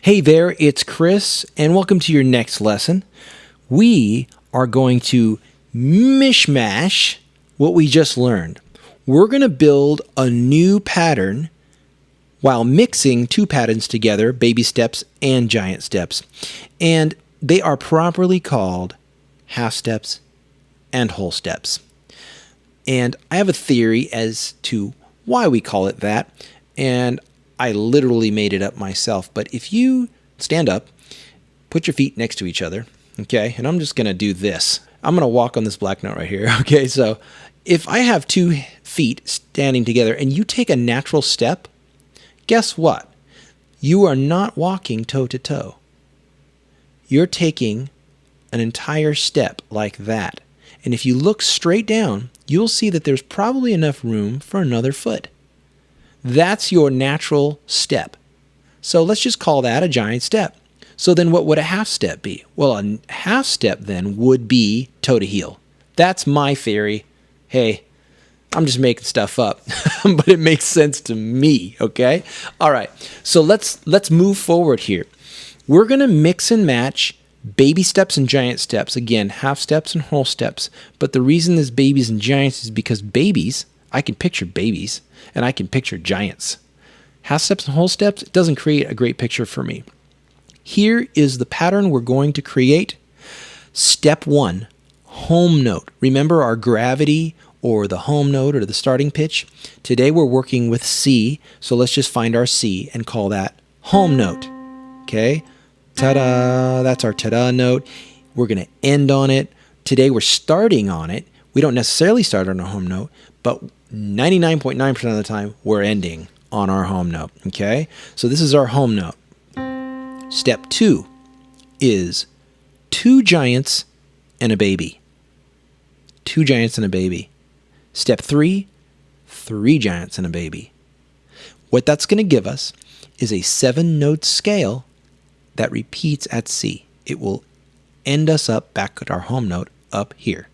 Hey there, it's Chris, and welcome to your next lesson. We are going to mishmash what we just learned. We're going to build a new pattern while mixing two patterns together, baby steps and giant steps. And they are properly called half steps and whole steps. And I have a theory as to why we call it that, and I literally made it up myself. But if you stand up, put your feet next to each other, okay? And I'm just going to do this. I'm going to walk on this black note right here, okay? So if I have 2 feet standing together and you take a natural step, guess what? You are not walking toe to toe. You're taking an entire step like that. And if you look straight down, you'll see that there's probably enough room for another foot. That's your natural step. So let's just call that a giant step. So then what would a half step be? Well, a half step then would be toe to heel. That's my theory. Hey, I'm just making stuff up, but it makes sense to me, okay? All right, so let's move forward here. We're going to mix and match baby steps and giant steps. Again, half steps and whole steps. But the reason there's babies and giants is because babies, I can picture babies, and I can picture giants. Half steps and whole steps, it doesn't create a great picture for me. Here is the pattern we're going to create. Step 1, home note. Remember our gravity or the home note or the starting pitch? Today we're working with C, so let's just find our C and call that home note. Okay? Ta-da! That's our ta-da note. We're going to end on it. Today we're starting on it. We don't necessarily start on a home note, but 99.9% of the time, we're ending on our home note, okay? So this is our home note. Step 2 is 2 giants and a baby. 2 giants and a baby. Step 3, 3 giants and a baby. What that's going to give us is a 7-note scale that repeats at C. It will end us up back at our home note up here.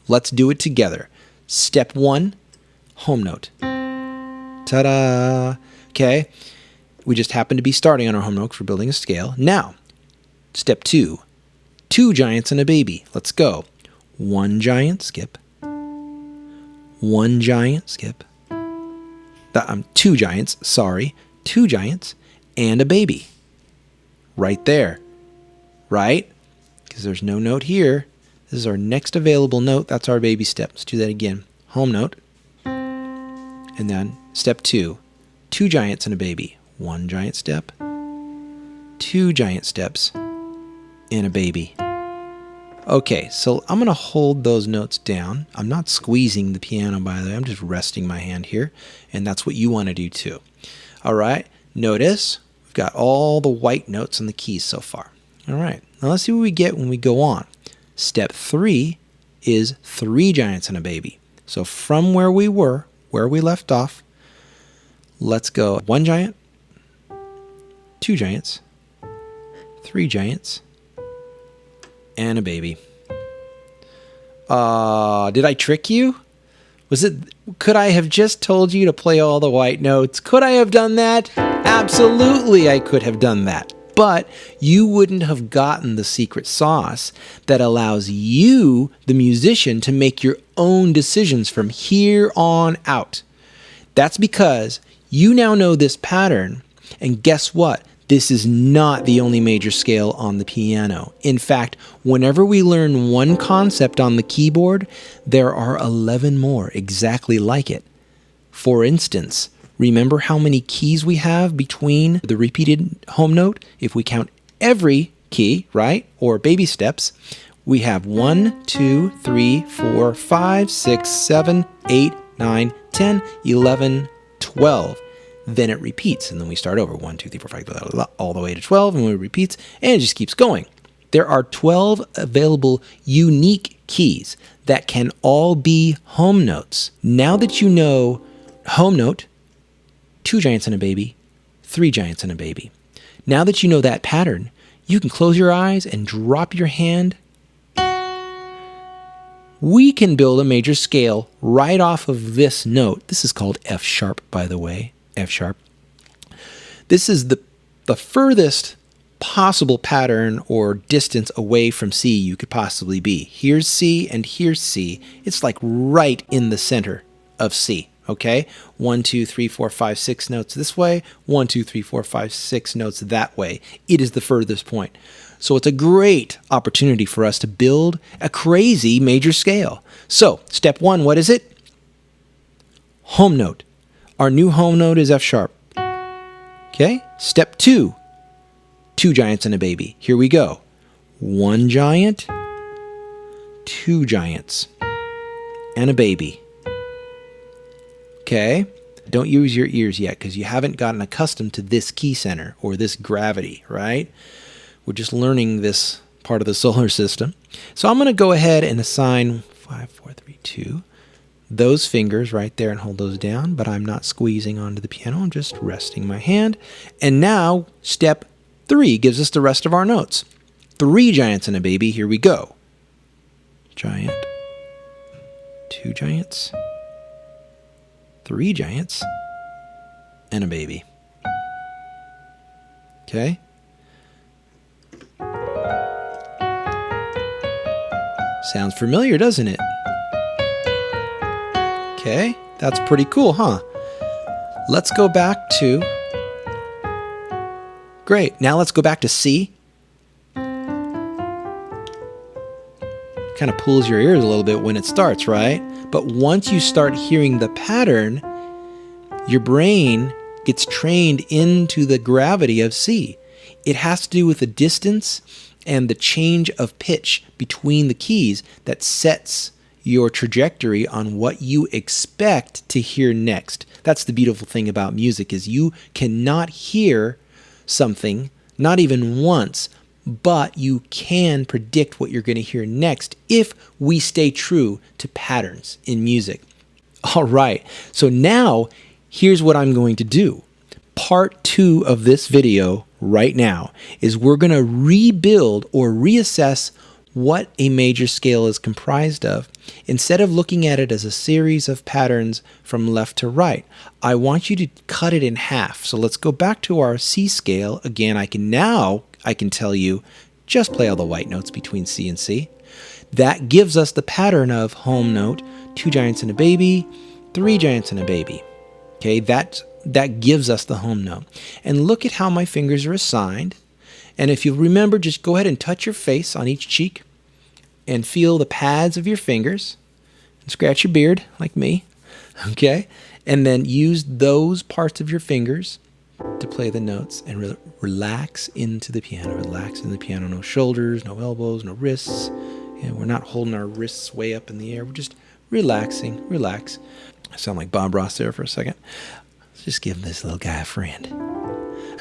Let's do it together. Step 1, home note. Ta-da! Okay, we just happen to be starting on our home note because we're building a scale. Now, step 2, 2 giants and a baby. Let's go. 1 giant, skip. 1 giant, skip. 2 giants, sorry. 2 giants and a baby. Right there, right? Because there's no note here. This is our next available note. That's our baby step. Let's do that again. Home note. And then step 2, 2 giants and a baby. 1 giant step, 2 giant steps, and a baby. Okay, so I'm going to hold those notes down. I'm not squeezing the piano, by the way. I'm just resting my hand here, and that's what you want to do too. All right, notice we've got all the white notes on the keys so far. All right, now let's see what we get when we go on. Step 3 is 3 giants and a baby. So from where we were, where we left off, let's go 1 giant, 2 giants, 3 giants, and a baby. Did I trick you? Could I have just told you to play all the white notes? Could I have done that? Absolutely, I could have done that. But you wouldn't have gotten the secret sauce that allows you, the musician, to make your own decisions from here on out. That's because you now know this pattern, and guess what? This is not the only major scale on the piano. In fact, whenever we learn one concept on the keyboard, there are 11 more exactly like it. For instance, remember how many keys we have between the repeated home note? If we count every key, right, or baby steps, we have 1, 2, 3, 4, 5, 6, 7, 8, 9, 10, 11, 12. Then it repeats, and then we start over. 1, 2, 3, 4, 5, blah, blah, blah, all the way to 12, and it repeats, and it just keeps going. There are 12 available unique keys that can all be home notes. Now that you know home note, 2 giants and a baby, 3 giants and a baby. Now that you know that pattern, you can close your eyes and drop your hand. We can build a major scale right off of this note. This is called F sharp, by the way, F sharp. This is the furthest possible pattern or distance away from C you could possibly be. Here's C and here's C. It's like right in the center of C. Okay, 1, 2, 3, 4, 5, 6 notes this way, 1, 2, 3, 4, 5, 6 notes that way. It is the furthest point. So it's a great opportunity for us to build a crazy major scale. So step 1, what is it? Home note. Our new home note is F sharp. Okay, step 2, 2 giants and a baby. Here we go. 1 giant, 2 giants, and a baby. Okay, don't use your ears yet because you haven't gotten accustomed to this key center or this gravity, right? We're just learning this part of the solar system. So I'm going to go ahead and assign 5, 4, 3, 2, those fingers right there and hold those down, but I'm not squeezing onto the piano. I'm just resting my hand. And now step 3 gives us the rest of our notes. 3 giants and a baby. Here we go. Giant, 2 giants, 3 giants, and a baby. Okay? Sounds familiar, doesn't it? Okay, that's pretty cool, huh? Let's go back to... Great, now let's go back to C. Kind of pulls your ears a little bit when it starts, right? But once you start hearing the pattern, your brain gets trained into the gravity of C. It has to do with the distance and the change of pitch between the keys that sets your trajectory on what you expect to hear next. That's the beautiful thing about music, is you cannot hear something, not even once, but you can predict what you're going to hear next if we stay true to patterns in music. All right, so now here's what I'm going to do. Part 2 of this video right now is we're going to rebuild or reassess what a major scale is comprised of. Instead of looking at it as a series of patterns from left to right, I want you to cut it in half. So let's go back to our C scale. Again, I can tell you, just play all the white notes between C and C. That gives us the pattern of home note, 2 giants and a baby, 3 giants and a baby. Okay, that gives us the home note. And look at how my fingers are assigned. And if you remember, just go ahead and touch your face on each cheek and feel the pads of your fingers. And scratch your beard like me. Okay, and then use those parts of your fingers to play the notes and relax into the piano. Relax in the piano. No shoulders, no elbows, no wrists. And we're not holding our wrists way up in the air. We're just relaxing. Relax. I sound like Bob Ross there for a second. Let's just give this little guy a friend.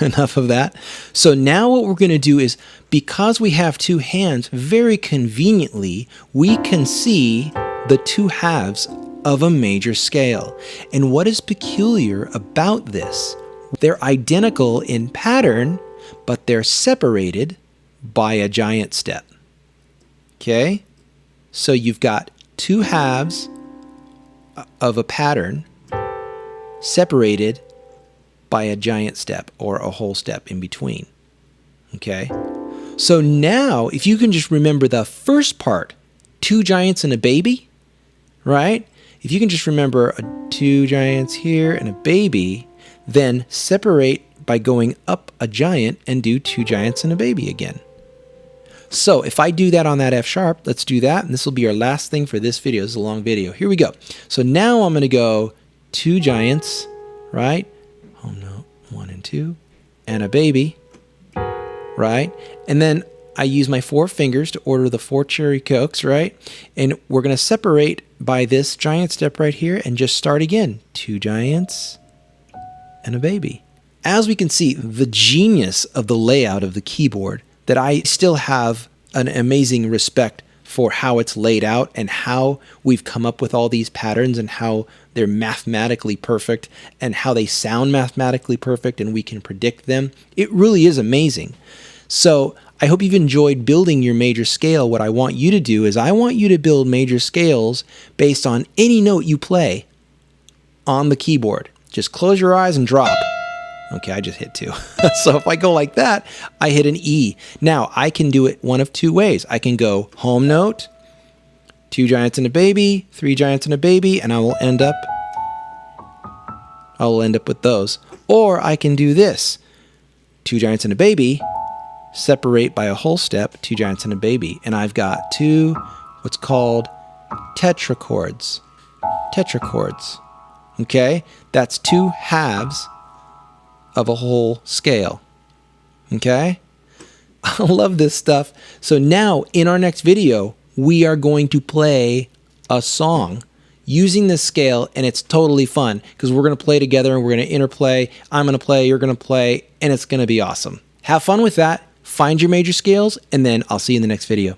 Enough of that. So now what we're going to do is, because we have 2 hands, very conveniently, we can see the 2 halves of a major scale. And what is peculiar about this? They're identical in pattern, but they're separated by a giant step. Okay? So you've got 2 halves of a pattern separated by a giant step or a whole step in between. Okay? So now, if you can just remember the first part, 2 giants and a baby, right? If you can just remember 2 giants here and a baby, then separate by going up a giant and do 2 giants and a baby again. So if I do that on that F sharp, let's do that. And this will be our last thing for this video. This is a long video. Here we go. So now I'm going to go 2 giants, right? Home note, 1 and 2, and a baby, right? And then I use my 4 fingers to order the 4 cherry cokes, right? And we're going to separate by this giant step right here and just start again. 2 giants and a baby. As we can see, the genius of the layout of the keyboard, that I still have an amazing respect for how it's laid out and how we've come up with all these patterns and how they're mathematically perfect and how they sound mathematically perfect and we can predict them. It really is amazing. So I hope you've enjoyed building your major scale. What I want you to do is I want you to build major scales based on any note you play on the keyboard. Just close your eyes and drop, Okay, I just hit 2. So if I go like that, I hit an E. Now, I can do it one of 2 ways. I can go home note, 2 giants and a baby, 3 giants and a baby, and I will end up with those. Or I can do this. 2 giants and a baby, separate by a whole step, 2 giants and a baby. And I've got 2 what's called tetrachords. Tetrachords. Okay? That's 2 halves of a whole scale. Okay? I love this stuff. So now in our next video, we are going to play a song using this scale, and it's totally fun because we're going to play together and we're going to interplay. I'm going to play, you're going to play, and it's going to be awesome. Have fun with that. Find your major scales, and then I'll see you in the next video.